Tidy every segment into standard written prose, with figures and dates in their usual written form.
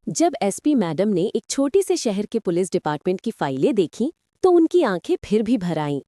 जब SP madam ने एक छोटी से शहर के पुलिस डिपार्टमेंट की फाइलें देखीं, तो उनकी आंखें फिर भी भर आईं।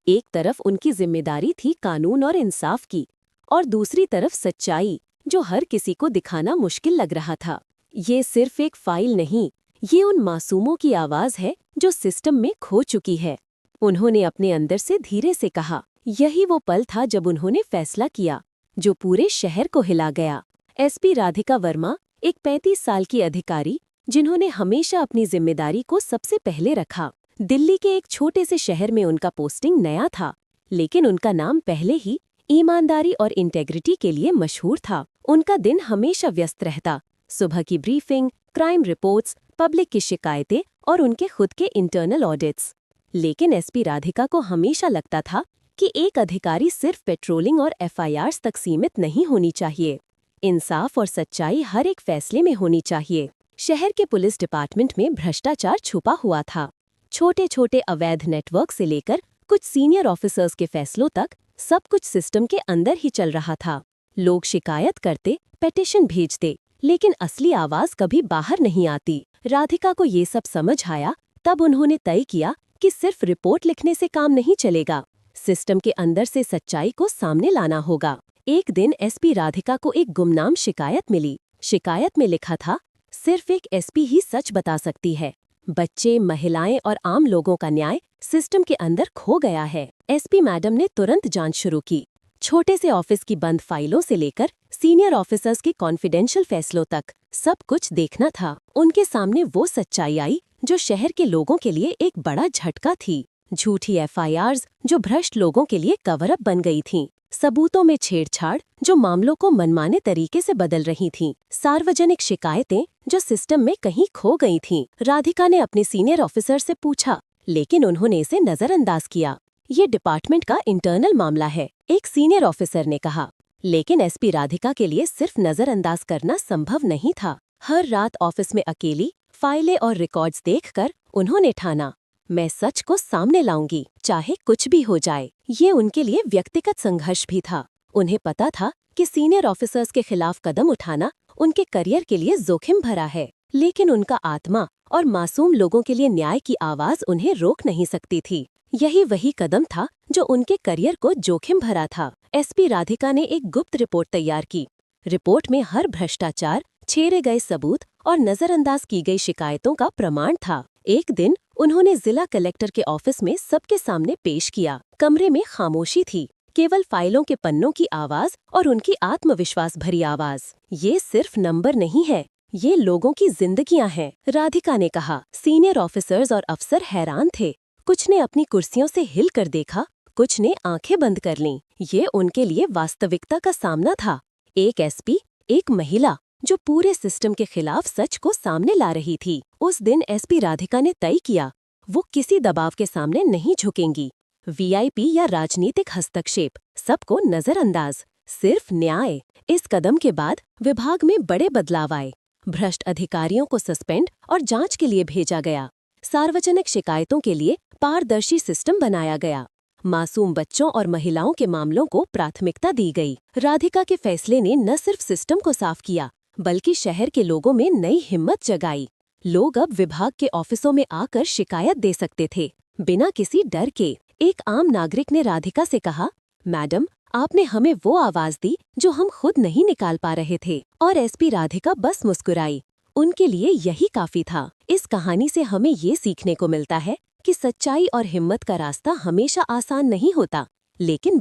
एक तरफ उनकी जिम्मेदारी थी कानून और इंसाफ की, और दूसरी तरफ सच्चाई जो हर किसी को दिखाना मुश्किल लग रहा था। ये सिर्फ एक फाइल नहीं, ये उन मासूमों की आवाज है जो सिस्टम में खो चुकी है। उन्होंने अपने अंदर से धीरे से कहा। यही वो पल था जब उन्होंने फैसला किया जो पूरे शहर को हिला गया। एसपी राधिका वर्मा, एक 35 साल की अधिकारी जिन्होंने हमेशा अपनी जिम्मेदारी को सबसे पहले रखा। दिल्ली के एक छोटे से शहर में उनका पोस्टिंग नया था, लेकिन उनका नाम पहले ही ईमानदारी और इंटेग्रिटी के लिए मशहूर था। उनका दिन हमेशा व्यस्त रहता। सुबह की ब्रीफिंग, क्राइम रिपोर्ट्स, पब्लिक की शिकायतें और उनके खुद के इंटरनल ऑडिट्स। लेकिन एसपी राधिका को हमेशा लगता था कि एक अधिकारी सिर्फ पेट्रोलिंग और एफआईआर्स तक सीमित नहीं होनी चाहिए। इंसाफ और सच्चाई हर एक फैसले में होनी चाहिए। शहर के पुलिस डिपार्टमेंट में भ्रष्टाचार छुपा हुआ था। छोटे छोटे अवैध नेटवर्क से लेकर कुछ सीनियर ऑफिसर्स के फैसलों तक सब कुछ सिस्टम के अंदर ही चल रहा था। लोग शिकायत करते, पिटीशन भेजते, लेकिन असली आवाज कभी बाहर नहीं आती। राधिका को ये सब समझ आया, तब उन्होंने तय किया कि सिर्फ रिपोर्ट लिखने से काम नहीं चलेगा। सिस्टम के अंदर से सच्चाई को सामने लाना होगा। एक दिन एसपी राधिका को एक गुमनाम शिकायत मिली। शिकायत में लिखा था, सिर्फ एक एसपी ही सच बता सकती है। बच्चे, महिलाएं और आम लोगों का न्याय सिस्टम के अंदर खो गया है। एसपी मैडम ने तुरंत जांच शुरू की। छोटे से ऑफिस की बंद फाइलों से लेकर सीनियर ऑफिसर्स के कॉन्फिडेंशियल फैसलों तक सब कुछ देखना था। उनके सामने वो सच्चाई आई जो शहर के लोगों के लिए एक बड़ा झटका थी। झूठी एफआईआर्स जो भ्रष्ट लोगों के लिए कवर अप बन गई थीं। सबूतों में छेड़छाड़ जो मामलों को मनमाने तरीके से बदल रही थीं। सार्वजनिक शिकायतें जो सिस्टम में कहीं खो गई थीं। राधिका ने अपने सीनियर ऑफिसर से पूछा, लेकिन उन्होंने इसे नजरअंदाज किया। ये डिपार्टमेंट का इंटरनल मामला है, एक सीनियर ऑफिसर ने कहा। लेकिन एसपी राधिका के लिए सिर्फ नजरअंदाज करना संभव नहीं था। हर रात ऑफिस में अकेली फाइलें और रिकॉर्ड्स देखकर उन्होंने ठाना, मैं सच को सामने लाऊंगी, चाहे कुछ भी हो जाए। ये उनके लिए व्यक्तिगत संघर्ष भी था। उन्हें पता था कि सीनियर ऑफिसर्स के खिलाफ कदम उठाना उनके करियर के लिए जोखिम भरा है, लेकिन उनका आत्मा और मासूम लोगों के लिए न्याय की आवाज उन्हें रोक नहीं सकती थी। यही वही कदम था जो उनके करियर को जोखिम भरा था। एसपी राधिका ने एक गुप्त रिपोर्ट तैयार की। रिपोर्ट में हर भ्रष्टाचार, छेड़े गए सबूत और नजरअंदाज की गई शिकायतों का प्रमाण था। एक दिन उन्होंने जिला कलेक्टर के ऑफिस में सबके सामने पेश किया। कमरे में खामोशी थी, केवल फाइलों के पन्नों की आवाज और उनकी आत्मविश्वास भरी आवाज। ये सिर्फ नंबर नहीं है, ये लोगों की जिंदगियां हैं, राधिका ने कहा। सीनियर ऑफिसर्स और अफसर हैरान थे। कुछ ने अपनी कुर्सियों से हिल कर देखा, कुछ ने आंखें बंद कर लीं। ये उनके लिए वास्तविकता का सामना था। एक एसपी, एक महिला जो पूरे सिस्टम के खिलाफ सच को सामने ला रही थी। उस दिन एसपी राधिका ने तय किया, वो किसी दबाव के सामने नहीं झुकेंगी। वीआईपी या राजनीतिक हस्तक्षेप, सबको नजरअंदाज, सिर्फ न्याय। इस कदम के बाद विभाग में बड़े बदलाव आए। भ्रष्ट अधिकारियों को सस्पेंड और जांच के लिए भेजा गया। सार्वजनिक शिकायतों के लिए पारदर्शी सिस्टम बनाया गया। मासूम बच्चों और महिलाओं के मामलों को प्राथमिकता दी गई। राधिका के फैसले ने न सिर्फ सिस्टम को साफ किया, बल्कि शहर के लोगों में नई हिम्मत जगाई। लोग अब विभाग के ऑफिसों में आकर शिकायत दे सकते थे, बिना किसी डर के। एक आम नागरिक ने राधिका से कहा, मैडम, आपने हमें वो आवाज दी जो हम खुद नहीं निकाल पा रहे थे। और एसपी राधिका बस मुस्कुराई। उनके लिए यही काफी था। इस कहानी से हमें ये सीखने को मिलता है कि सच्चाई और हिम्मत का रास्ता हमेशा आसान नहीं होता, लेकिन